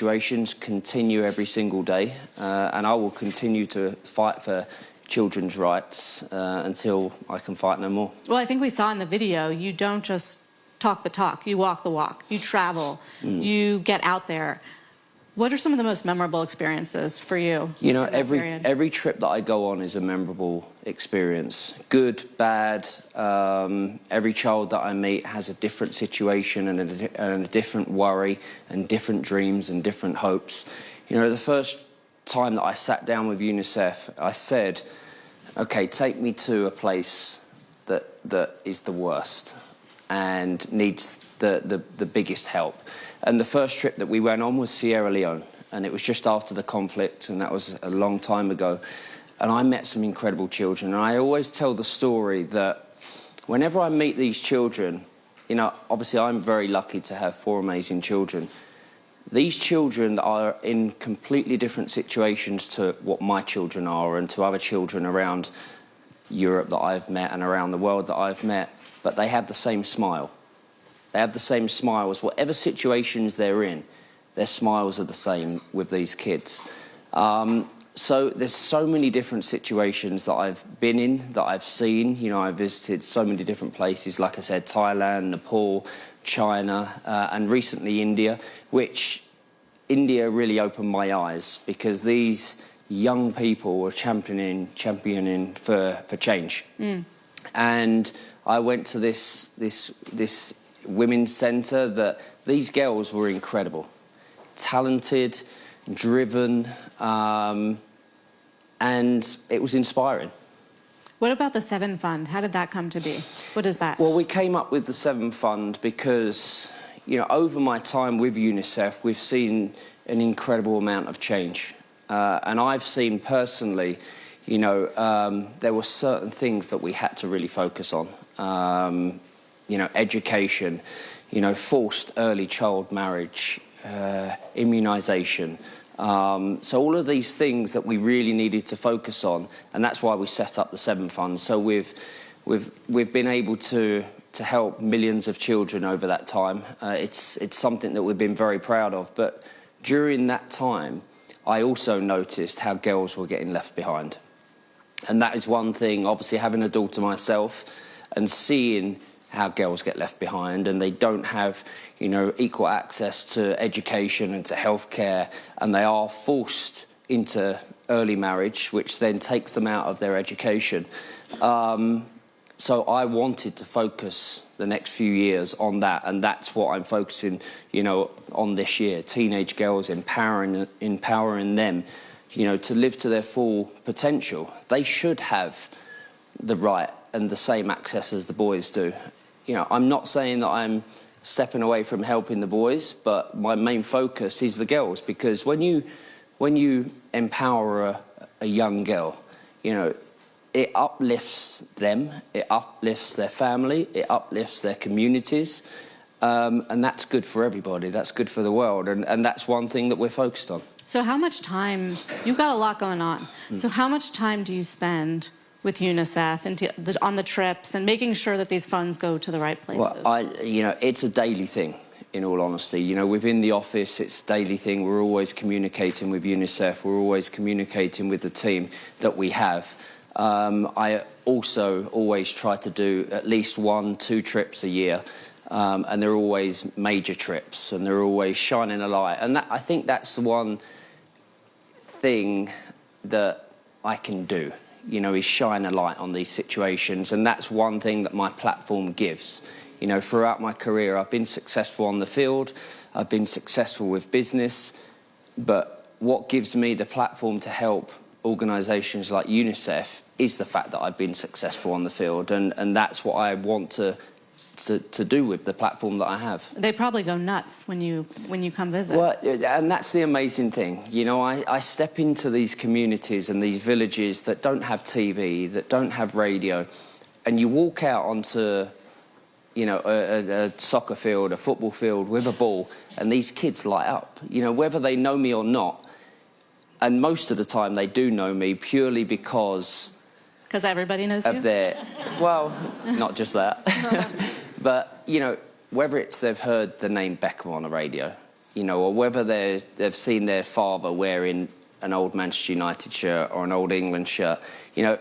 situations continue every single day, and I will continue to fight for children's rights until I can fight no more. Well, I think we saw in the video, you don't just talk the talk, you walk the walk, you travel, you get out there. What are some of the most memorable experiences for you? You know, every trip that I go on is a memorable experience. Good, bad. Every child that I meet has a different situation and a different worry and different dreams and different hopes. You know, the first time that I sat down with UNICEF, I said, okay, take me to a place that is the worst and needs the biggest help. And the first trip that we went on was Sierra Leone, and it was just after the conflict, and that was a long time ago. And I met some incredible children, and I always tell the story that whenever I meet these children, you know, obviously I'm very lucky to have 4 amazing children. These children are in completely different situations to what my children are and to other children around Europe that I've met and around the world that I've met, but they have the same smile. They have the same smiles. Whatever situations they're in, their smiles are the same with these kids. So there's so many different situations that I've been in, that I've seen. You know, I visited so many different places, like I said, Thailand, Nepal, China, and recently India, which India really opened my eyes because these young people were championing for change. And I went to this women's centre that these girls were incredible, talented, driven, and it was inspiring. What about the 7 Fund? How did that come to be? What is that? Well, we came up with the 7 Fund because, you know, over my time with UNICEF, we've seen an incredible amount of change. And I've seen personally, you know, there were certain things that we had to really focus on. You know, education, you know, forced early child marriage, immunisation. So all of these things that we really needed to focus on, and that's why we set up the 7 Fund. So we've been able to help millions of children over that time. It's something that we've been very proud of. But during that time, I also noticed how girls were getting left behind. And that is one thing, obviously having a daughter myself and seeing how girls get left behind and they don't have, you know, equal access to education and to healthcare, and they are forced into early marriage, which then takes them out of their education. So I wanted to focus the next few years on that, and that's what I'm focusing, you know, on this year. Teenage girls, empowering them, you know, to live to their full potential. They should have the right and the same access as the boys do. You know, I'm not saying that I'm stepping away from helping the boys, but my main focus is the girls, because when you empower a young girl, you know, it uplifts them, it uplifts their family, it uplifts their communities, and that's good for everybody, that's good for the world, and that's one thing that we're focused on. So how much time, you've got a lot going on, so how much time do you spend with UNICEF and on the trips and making sure that these funds go to the right places? Well, you know, it's a daily thing, in all honesty. You know, within the office, it's a daily thing. We're always communicating with UNICEF. We're always communicating with the team that we have. I also always try to do at least 1-2 trips a year, and they're always major trips, and they're always shining a light. And I think that's the one thing that I can do, you know, is shine a light on these situations, and that's one thing that my platform gives. You know, throughout my career, I've been successful on the field, I've been successful with business, but what gives me the platform to help organisations like UNICEF is the fact that I've been successful on the field, and that's what I want to do with the platform that I have. They probably go nuts when you come visit. Well, and that's the amazing thing. You know, I step into these communities and these villages that don't have TV, that don't have radio, and you walk out onto, you know, a soccer field, a football field with a ball, and these kids light up, you know, whether they know me or not. And most of the time they do know me purely because... Because everybody knows of you? Well, not just that. But, you know, whether it's they've heard the name Beckham on the radio, you know, or whether they've seen their father wearing an old Manchester United shirt or an old England shirt, you know,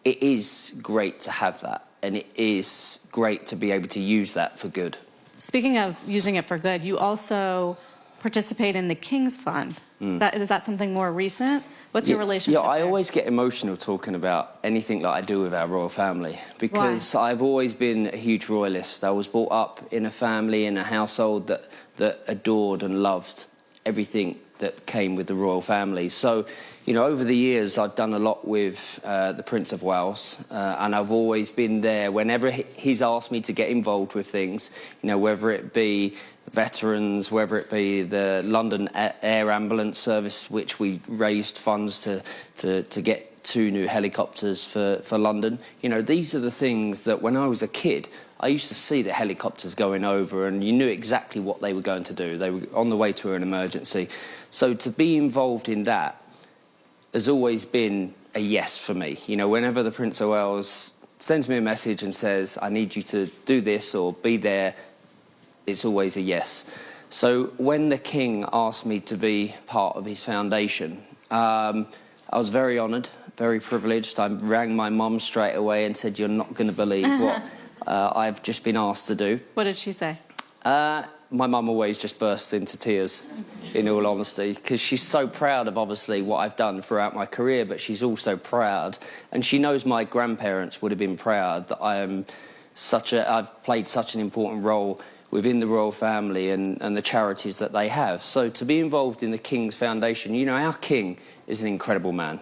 it is great to have that, and it is great to be able to use that for good. Speaking of using it for good, you also participate in the King's Fund. Is that something more recent? What's your relationship Yeah, I there? always get emotional talking about anything that I do with our royal family, because I've always been a huge royalist. I was brought up in a family, in a household that adored and loved everything that came with the royal family. So, you know, over the years, I've done a lot with the Prince of Wales, and I've always been there whenever he's asked me to get involved with things, you know, whether it be veterans, whether it be the London Air Ambulance Service, which we raised funds to get 2 new helicopters for London. You know, these are the things that when I was a kid, I used to see the helicopters going over, and you knew exactly what they were going to do. They were on the way to an emergency. So to be involved in that has always been a yes for me. You know, whenever the Prince of Wales sends me a message and says, I need you to do this or be there, it's always a yes. So when the King asked me to be part of his foundation, I was very honoured, very privileged. I rang my mum straight away and said, you're not going to believe what I've just been asked to do. What did she say? My mum always just bursts into tears, in all honesty, because she's so proud of, obviously, what I've done throughout my career, but she's also proud, and she knows my grandparents would have been proud that I've played such an important role within the royal family and the charities that they have. So to be involved in the King's Foundation, you know, our King is an incredible man.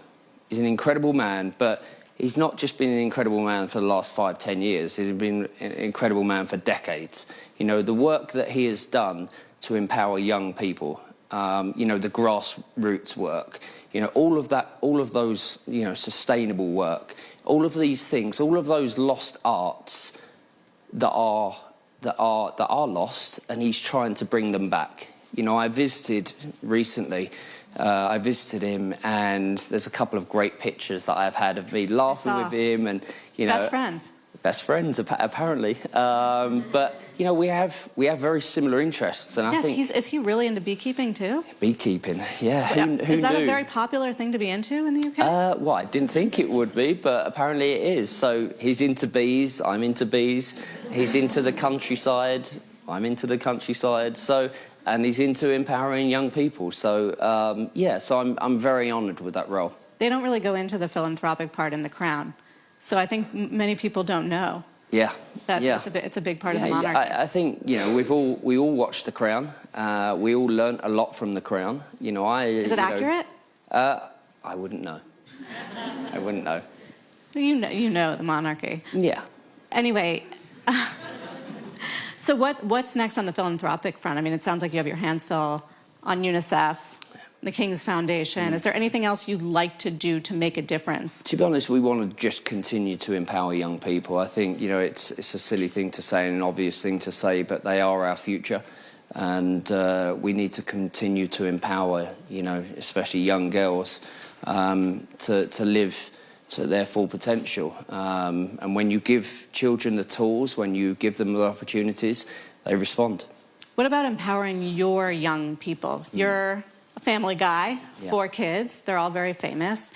He's an incredible man, but he's not just been an incredible man for the last 5-10 years. He's been an incredible man for decades. You know, the work that he has done to empower young people, you know, the grassroots work, you know, all of that, all of those, you know, sustainable work, all of these things, all of those lost arts that are lost, and he's trying to bring them back. You know, I visited recently. I visited him, and there's a couple of great pictures that I've had of me laughing with him, and you know, best friends apparently. But you know, we have very similar interests, and I think is he really into beekeeping too? Beekeeping, yeah. Who is that knew? a very popular thing to be into in the UK? Well, I didn't think it would be, but apparently it is. So he's into bees, I'm into bees. He's into the countryside, I'm into the countryside. So. And he's into empowering young people. So, yeah, so I'm very honoured with that role. They don't really go into the philanthropic part in The Crown. So I think many people don't know. Yeah. That it's a big part of the monarchy. I think, you know, we all watched The Crown. We all learnt a lot from The Crown. You know, Is it accurate? I wouldn't know. I wouldn't know. You know the monarchy. Yeah. Anyway... So what's next on the philanthropic front? I mean, it sounds like you have your hands full on UNICEF, the King's Foundation. Is there anything else you'd like to do to make a difference? To be honest, we want to just continue to empower young people. I think, you know, it's a silly thing to say and an obvious thing to say, but they are our future. And we need to continue to empower, you know, especially young girls, to live to their full potential. And when you give children the tools, when you give them the opportunities, they respond. What about empowering your young people? You're a family guy, 4 kids, they're all very famous.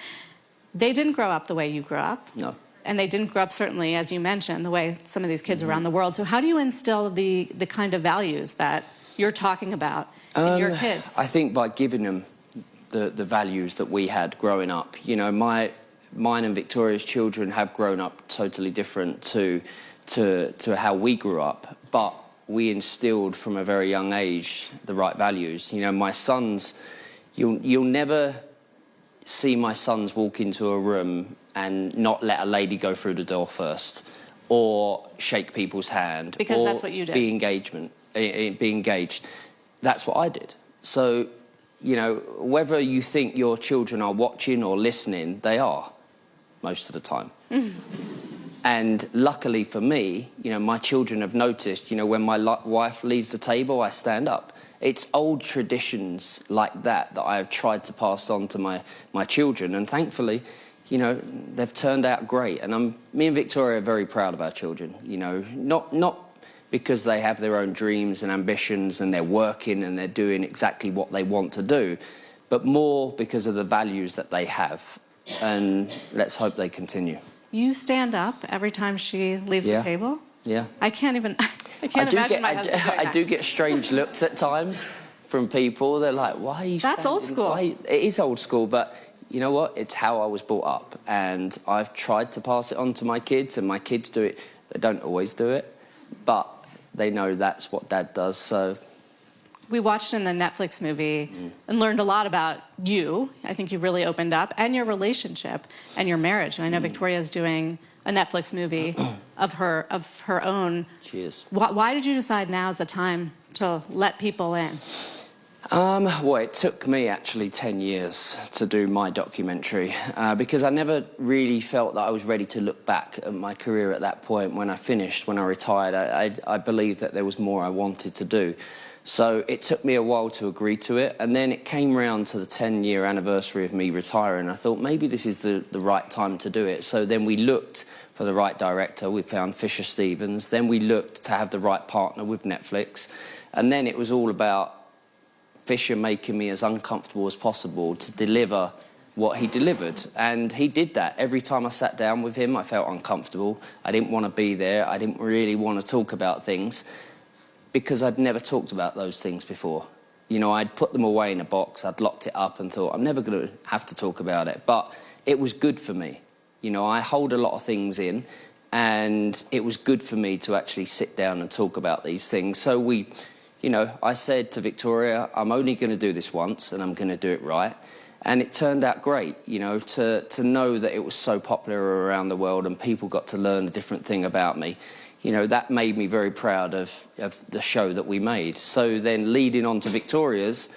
They didn't grow up the way you grew up. No. And they didn't grow up, certainly, as you mentioned, the way some of these kids around the world. So how do you instill the kind of values that you're talking about in your kids? I think by giving them the values that we had growing up. You know, mine and Victoria's children have grown up totally different to how we grew up, but we instilled from a very young age the right values. You know, my sons, you'll never see my sons walk into a room and not let a lady go through the door first, or shake people's hand, because or that's what you did. Be engaged. That's what I did. So, you know, whether you think your children are watching or listening, they are, most of the time. And luckily for me, you know, my children have noticed, you know, when my wife leaves the table, I stand up. It's old traditions like that that I have tried to pass on to my children, and thankfully, you know, they've turned out great. And me and Victoria are very proud of our children, you know, not because they have their own dreams and ambitions and they're working and they're doing exactly what they want to do, but more because of the values that they have. And let's hope they continue. You stand up every time she leaves the table? Yeah. I can't imagine my husband doing that. I do get strange looks at times from people. They're like, why are you That's standing? old school. It is old school, but you know what? It's how I was brought up. And I've tried to pass it on to my kids, and my kids do it. They don't always do it, but they know that's what Dad does, so... We watched in the Netflix movie and learned a lot about you. I think you've really opened up, and your relationship and your marriage. And I know Victoria's doing a Netflix movie of her own. She is. Why did you decide now is the time to let people in? Well, it took me actually 10 years to do my documentary because I never really felt that I was ready to look back at my career at that point. When I finished, when I retired, I believed that there was more I wanted to do. So it took me a while to agree to it, and then it came round to the 10-year anniversary of me retiring. I thought maybe this is the right time to do it. So then we looked for the right director. We found Fisher Stevens. Then we looked to have the right partner with Netflix. And then it was all about Fisher making me as uncomfortable as possible to deliver what he delivered. And he did that. Every time I sat down with him, I felt uncomfortable. I didn't want to be there. I didn't really want to talk about things, because I'd never talked about those things before. You know, I'd put them away in a box, I'd locked it up and thought, I'm never going to have to talk about it. But it was good for me. You know, I hold a lot of things in, and it was good for me to actually sit down and talk about these things. So you know, I said to Victoria, I'm only going to do this once, and I'm going to do it right. And it turned out great, you know, to know that it was so popular around the world and people got to learn a different thing about me. You know, that made me very proud of the show that we made. So then leading on to Victoria's,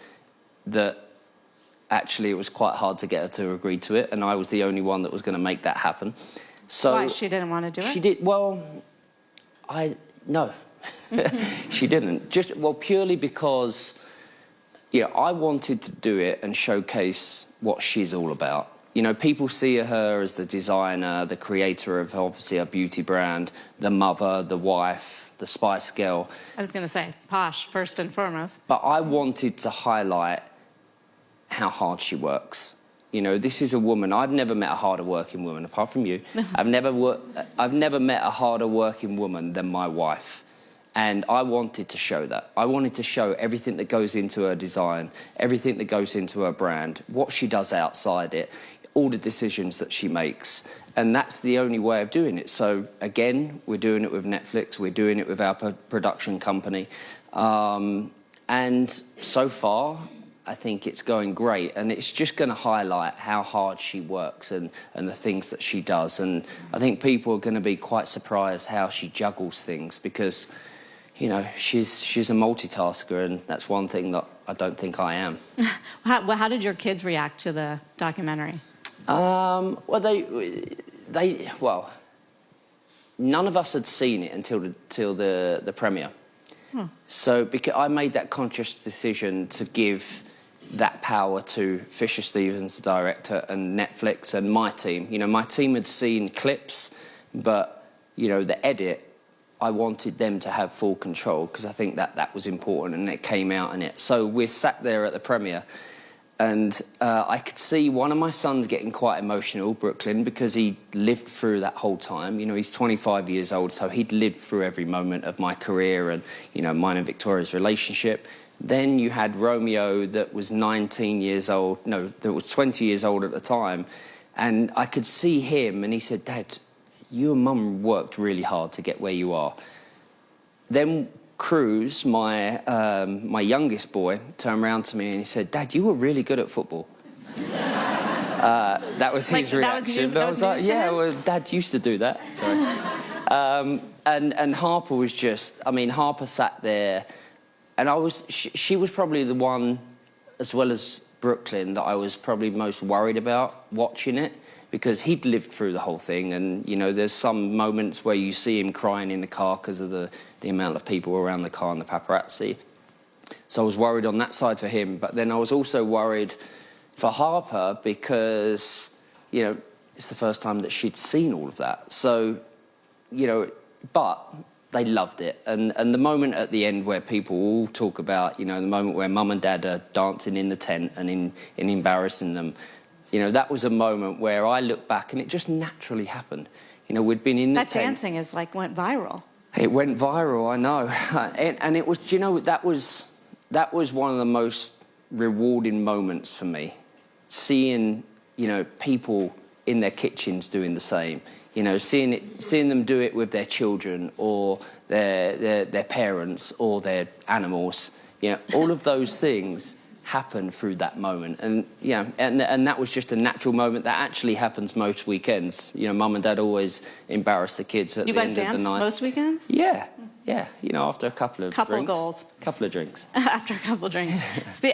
that actually it was quite hard to get her to agree to it, and I was the only one that was going to make that happen. So why? She didn't want to do it? She did, well, no. She didn't. Well, purely because, yeah, I wanted to do it and showcase what she's all about. You know, people see her as the designer, the creator of, obviously, a beauty brand, the mother, the wife, the Spice Girl. I was going to say, posh, first and foremost. But I wanted to highlight how hard she works. You know, this is a woman. I've never met a harder working woman, apart from you. I've never met a harder working woman than my wife. And I wanted to show that. I wanted to show everything that goes into her design, everything that goes into her brand, what she does outside it, all the decisions that she makes. And that's the only way of doing it. So, again, we're doing it with Netflix. We're doing it with our production company. And so far, I think it's going great. And it's just going to highlight how hard she works and the things that she does. And I think people are going to be quite surprised how she juggles things, because, you know, she's a multitasker, and that's one thing that I don't think I am. How did your kids react to the documentary? Well, well, none of us had seen it until the premiere. Hmm. So because I made that conscious decision to give that power to Fisher Stevens, the director, and Netflix and my team. You know, my team had seen clips, but, you know, the edit, I wanted them to have full control, because I think that was important, and it came out in it. So we sat there at the premiere, and I could see one of my sons getting quite emotional, Brooklyn, because he lived through that whole time. You know, he's 25 years old, so he'd lived through every moment of my career and, you know, mine and Victoria's relationship. Then you had Romeo, that was 19 years old, no, that was 20 years old at the time, and I could see him, and he said, Dad, you and Mum worked really hard to get where you are. Then Cruz, my youngest boy, turned around to me and he said, Dad, you were really good at football. That was his reaction. I was like, yeah, well, Dad used to do that. Sorry. And Harper was just, I mean, Harper sat there, and she was probably the one, as well as Brooklyn, that I was probably most worried about watching it, because he'd lived through the whole thing. And, you know, there's some moments where you see him crying in the car because of the amount of people around the car and the paparazzi. So I was worried on that side for him. But then I was also worried for Harper, because, you know, it's the first time that she'd seen all of that. So, you know, but they loved it. And the moment at the end where people all talk about, you know, the moment where mum and dad are dancing in the tent and embarrassing them, you know, that was a moment where I look back and it just naturally happened. You know, we'd been in the tent. That dancing is like went viral. It went viral, I know. And it was, you know, that was one of the most rewarding moments for me. Seeing, you know, people in their kitchens doing the same. You know, seeing them do it with their children or their parents or their animals. You know, all of those things happen through that moment. And, yeah, and that was just a natural moment that actually happens most weekends. You know, mum and dad always embarrass the kids at the end of the night. You guys dance most weekends? Yeah. Yeah, you know, after a couple of drinks. Goals. Couple of drinks. After a couple of drinks.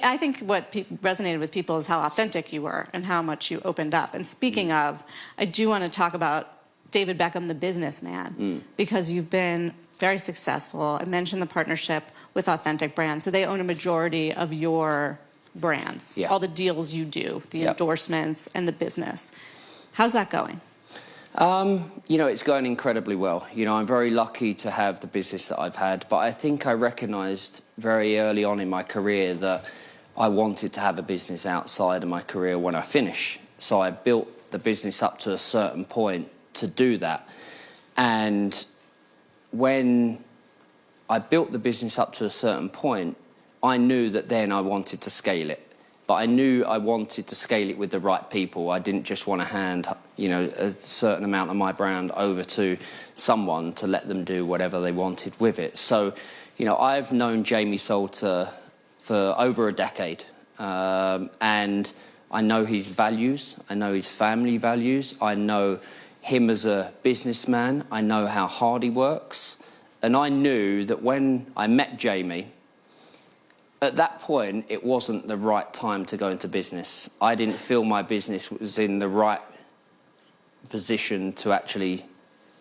I think what resonated with people is how authentic you were and how much you opened up. And speaking of, I do want to talk about David Beckham, the businessman, because you've been very successful. I mentioned the partnership with Authentic Brands. So they own a majority of your brands, all the deals you do, the endorsements and the business. How's that going? You know, it's going incredibly well. You know, I'm very lucky to have the business that I've had, but I think I recognised very early on in my career that I wanted to have a business outside of my career when I finish. So I built the business up to a certain point to do that. And when I built the business up to a certain point, I knew that then I wanted to scale it. But I knew I wanted to scale it with the right people. I didn't just want to hand, you know, a certain amount of my brand over to someone to let them do whatever they wanted with it. So, you know, I've known Jamie Salter for over a decade. And I know his values. I know his family values. I know him as a businessman. I know how hard he works. And I knew that when I met Jamie, at that point, it wasn't the right time to go into business. I didn't feel my business was in the right position to actually,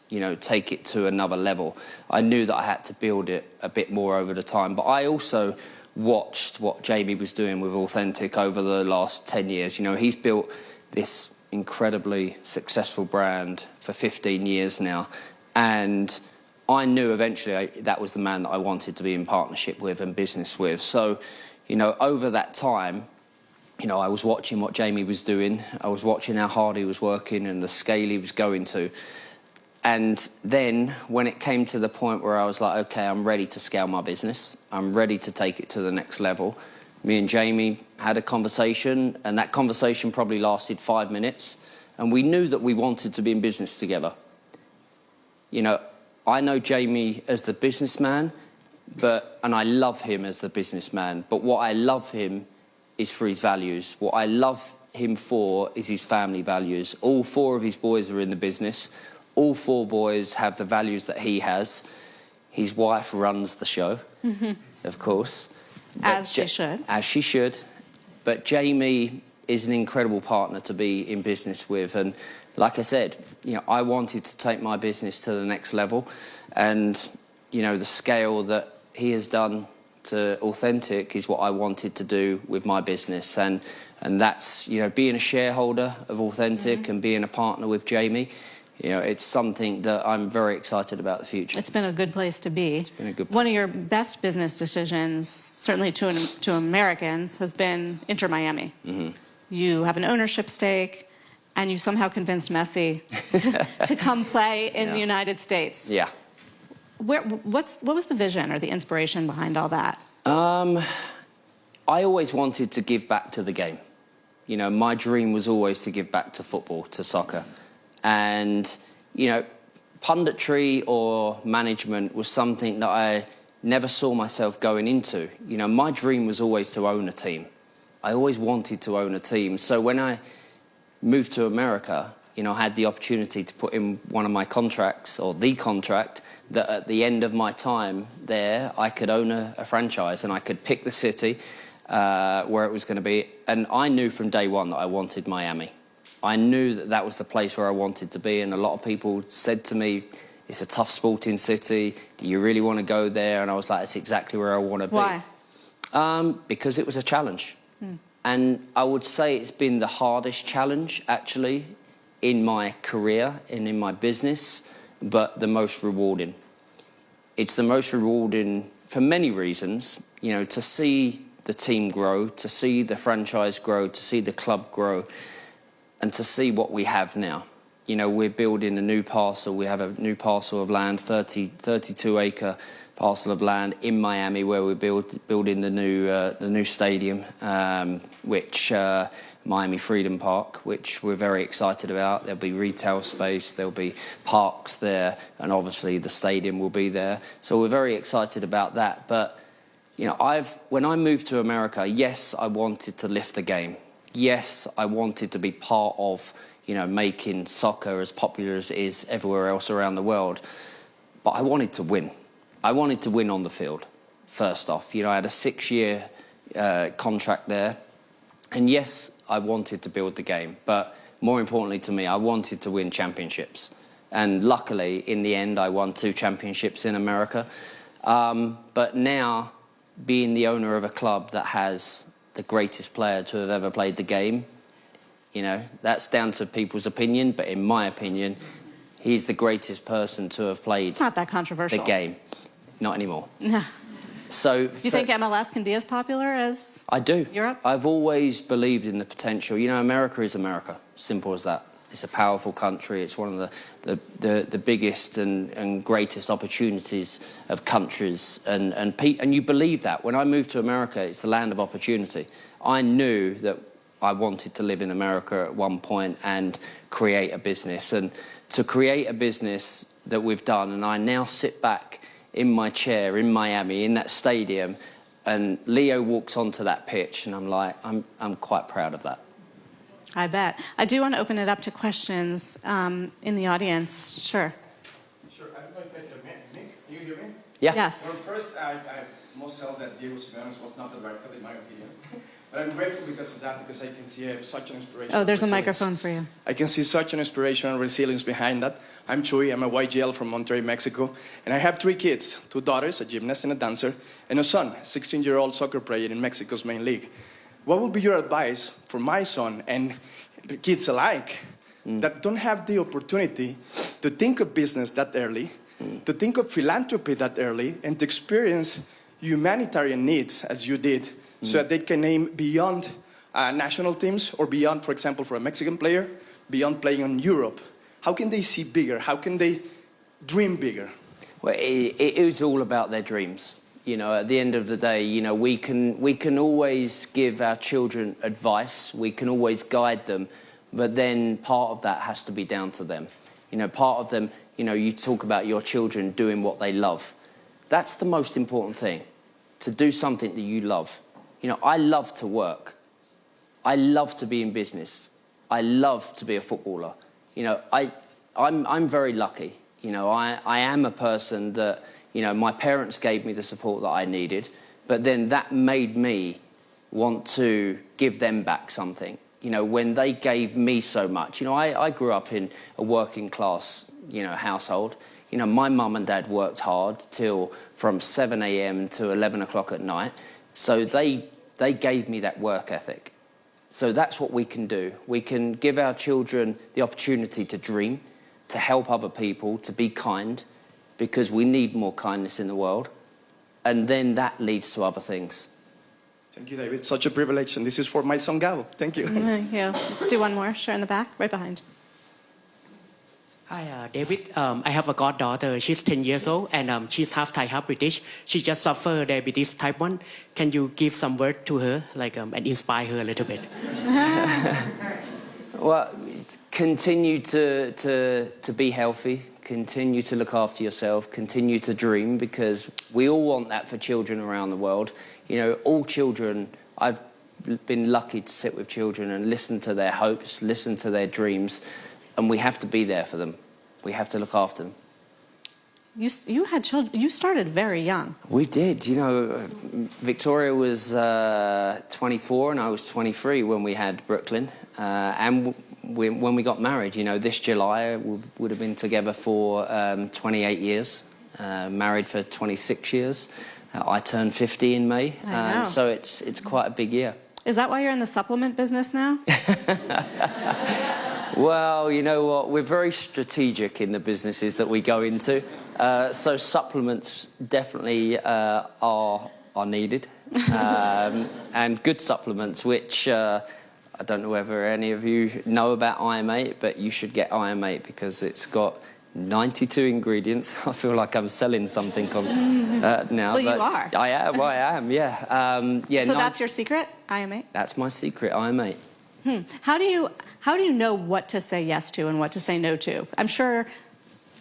you know, take it to another level. I knew that I had to build it a bit more over the time. But I also watched what Jamie was doing with Authentic over the last 10 years. You know, he's built this incredibly successful brand for 15 years now. And I knew eventually that was the man that I wanted to be in partnership with and business with. So, you know, over that time, you know, I was watching what Jamie was doing. I was watching how hard he was working and the scale he was going to. And then when it came to the point where I was like, OK, I'm ready to scale my business. I'm ready to take it to the next level. Me and Jamie had a conversation, and that conversation probably lasted 5 minutes. And we knew that we wanted to be in business together. You know, I know Jamie as the businessman, and I love him as the businessman. But what I love him is for his values. What I love him for is his family values. All 4 of his boys are in the business. All 4 boys have the values that he has. His wife runs the show, of course. As she should. As she should. But Jamie is an incredible partner to be in business with. And like I said, you know, I wanted to take my business to the next level. And, you know, the scale that he has done to Authentic is what I wanted to do with my business. And that's, you know, being a shareholder of Authentic and being a partner with Jamie. You know, it's something that I'm very excited about the future. It's been a good place to be. It's been a good place. One of your best business decisions, certainly to Americans, has been Inter Miami. You have an ownership stake, and you somehow convinced Messi to come play in the United States. Yeah. What was the vision or the inspiration behind all that? I always wanted to give back to the game. You know, my dream was always to give back to football, to soccer. And, you know, punditry or management was something that I never saw myself going into. You know, my dream was always to own a team. I always wanted to own a team. So when I moved to America, you know, I had the opportunity to put in one of my contracts, or the contract, that at the end of my time there, I could own a franchise and I could pick the city where it was going to be. And I knew from day one that I wanted Miami. I knew that that was the place where I wanted to be, and a lot of people said to me, it's a tough sporting city, do you really want to go there? And I was like, it's exactly where I want to be. Why? Because it was a challenge. And I would say it's been the hardest challenge, actually, in my career and in my business, but the most rewarding. it's the most rewarding for many reasons, you know, to see the team grow, to see the franchise grow, to see the club grow, and to see what we have now. You know, we're building a new parcel. We have a new parcel of land, 32-acre parcel of land in Miami, where we're building the new stadium, which Miami Freedom Park, which we're very excited about. There'll be retail space, there'll be parks there, and obviously the stadium will be there. So we're very excited about that. But you know, when I moved to America, yes, I wanted to lift the game. Yes, I wanted to be part of, you know, making soccer as popular as it is everywhere else around the world. But I wanted to win. I wanted to win on the field, first off. You know, I had a 6-year contract there. And yes, I wanted to build the game. But more importantly to me, I wanted to win championships. And luckily, in the end, I won 2 championships in America. But now, being the owner of a club that has the greatest player to have ever played the game, you know, that's down to people's opinion, but in my opinion, he's the greatest person to have played it's not that controversial. The game. Not anymore. No. So you think MLS can be as popular as I do. Europe? I've always believed in the potential. You know, America is America. Simple as that. It's a powerful country. It's one of the biggest and greatest opportunities of countries. And you believe that. When I moved to America, it's the land of opportunity. I knew that I wanted to live in America at one point and create a business. And to create a business that we've done, and I now sit back in my chair in Miami, in that stadium, and Leo walks onto that pitch, and I'm like, I'm quite proud of that. I bet. I do want to open it up to questions in the audience. Sure. Sure. I don't know if I can make. You hear me? Yeah. Yes. Well, first, I must tell that Diego Simeone was not the right fit, in my opinion. But I'm grateful because of that, because I can see such an inspiration. Oh, there's a microphone for you. I can see such an inspiration and resilience behind that. I'm Chuy, I'm a YGL from Monterrey, Mexico, and I have 3 kids, 2 daughters, a gymnast and a dancer, and a son, a 16-year-old soccer player in Mexico's main league. What would be your advice for my son and the kids alike that don't have the opportunity to think of business that early, to think of philanthropy that early, and to experience humanitarian needs as you did, so that they can aim beyond national teams or beyond, for example, for a Mexican player, beyond playing in Europe? How can they see bigger? How can they dream bigger? Well, it is all about their dreams. You know, at the end of the day, you know, we can always give our children advice, we can always guide them, but then part of that has to be down to them. You know, part of them, you know, you talk about your children doing what they love. That's the most important thing, to do something that you love. You know, I love to work. I love to be in business. I love to be a footballer. You know, I'm very lucky. You know, I am a person that, you know, my parents gave me the support that I needed, but then that made me want to give them back something. You know, when they gave me so much. You know, I grew up in a working class, you know, household. You know, my mum and dad worked hard till from 7 a.m. to 11 o'clock at night. So they gave me that work ethic. So that's what we can do. We can give our children the opportunity to dream, to help other people, to be kind, because we need more kindness in the world. And then that leads to other things. Thank you, David. Such a privilege. And this is for my son, Gabo. Thank you. Thank you. Let's do one more. Sure, in the back, right behind. Hi, David. I have a goddaughter. She's 10 years old, and she's half Thai, half British. She just suffered diabetes type 1. Can you give some word to her, like, and inspire her a little bit? Well, continue to be healthy. Continue to look after yourself. Continue to dream, because we all want that for children around the world. You know, all children, I've been lucky to sit with children and listen to their hopes, listen to their dreams. And we have to be there for them. We have to look after them. You had children. You started very young. We did. You know, Victoria was 24 and I was 23 when we had Brooklyn. And when we got married, you know, this July we would have been together for 28 years, married for 26 years. I turned 50 in May. So it's quite a big year. Is that why you're in the supplement business now? Well, you know what? We're very strategic in the businesses that we go into. So supplements definitely are needed, and good supplements, which I don't know whether any of you know about IM8, but you should get IM8 because it's got 92 ingredients. I feel like I'm selling something on, now. Well, but you are. I am, yeah. Yeah. So that's your secret, IM8? That's my secret, IM8. How do you know what to say yes to and what to say no to? I'm sure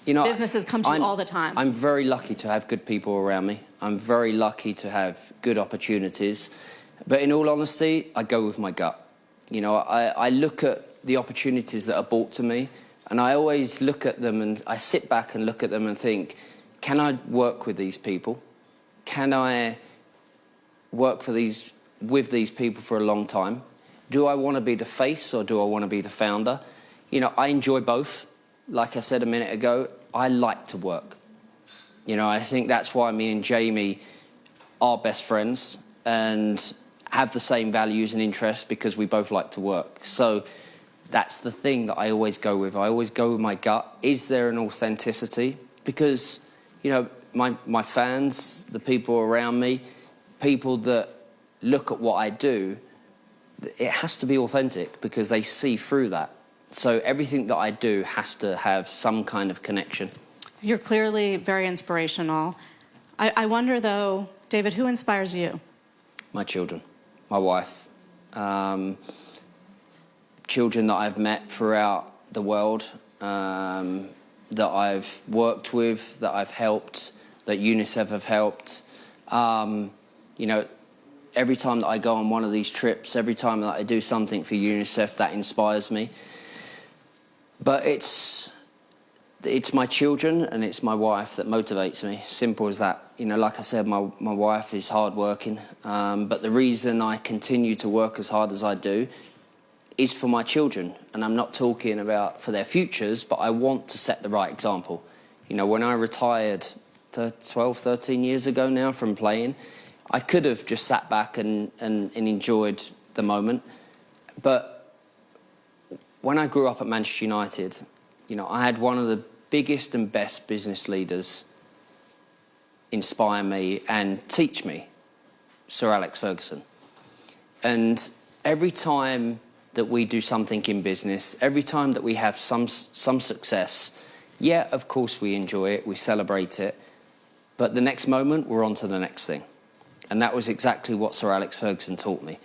businesses come to you all the time. I'm very lucky to have good people around me. I'm very lucky to have good opportunities. But in all honesty, I go with my gut. I look at the opportunities that are brought to me, and I always look at them and I sit back and look at them and think, can I work with these people? Can I work with these people for a long time? Do I want to be the face or do I want to be the founder? I enjoy both. Like I said a minute ago, I like to work. I think that's why me and Jamie are best friends and have the same values and interests, because we both like to work. So that's the thing that I always go with. I always go with my gut. Is there an authenticity? Because, my fans, the people around me, people that look at what I do, it has to be authentic because they see through that. So everything that I do has to have some kind of connection. You're clearly very inspirational. I wonder, though, David, who inspires you? My children, my wife, children that I've met throughout the world, that I've worked with, that I've helped, that UNICEF have helped. Every time that I go on one of these trips, every time that I do something for UNICEF, that inspires me. But it's my children and it's my wife that motivates me. Simple as that. Like I said, my wife is hardworking, but the reason I continue to work as hard as I do is for my children. And I'm not talking about for their futures, but I want to set the right example. When I retired 12, 13 years ago now from playing, I could have just sat back and enjoyed the moment. But when I grew up at Manchester United, I had one of the biggest and best business leaders inspire me and teach me, Sir Alex Ferguson. And every time that we do something in business, every time that we have some success, yeah, of course we enjoy it, we celebrate it, but the next moment we're on to the next thing. And that was exactly what Sir Alex Ferguson taught me.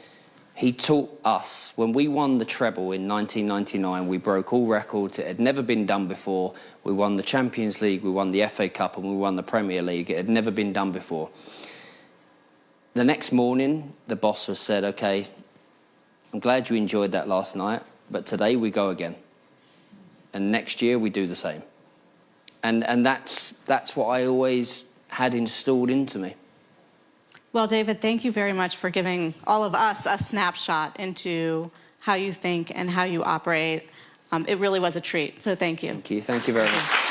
He taught us, when we won the treble in 1999, we broke all records. It had never been done before. We won the Champions League, we won the FA Cup, and we won the Premier League. It had never been done before. The next morning, the boss said, okay, I'm glad you enjoyed that last night, but today we go again. And next year we do the same. And that's what I always had installed into me. Well, David, thank you very much for giving all of us a snapshot into how you think and how you operate. It really was a treat, so thank you. Thank you very much.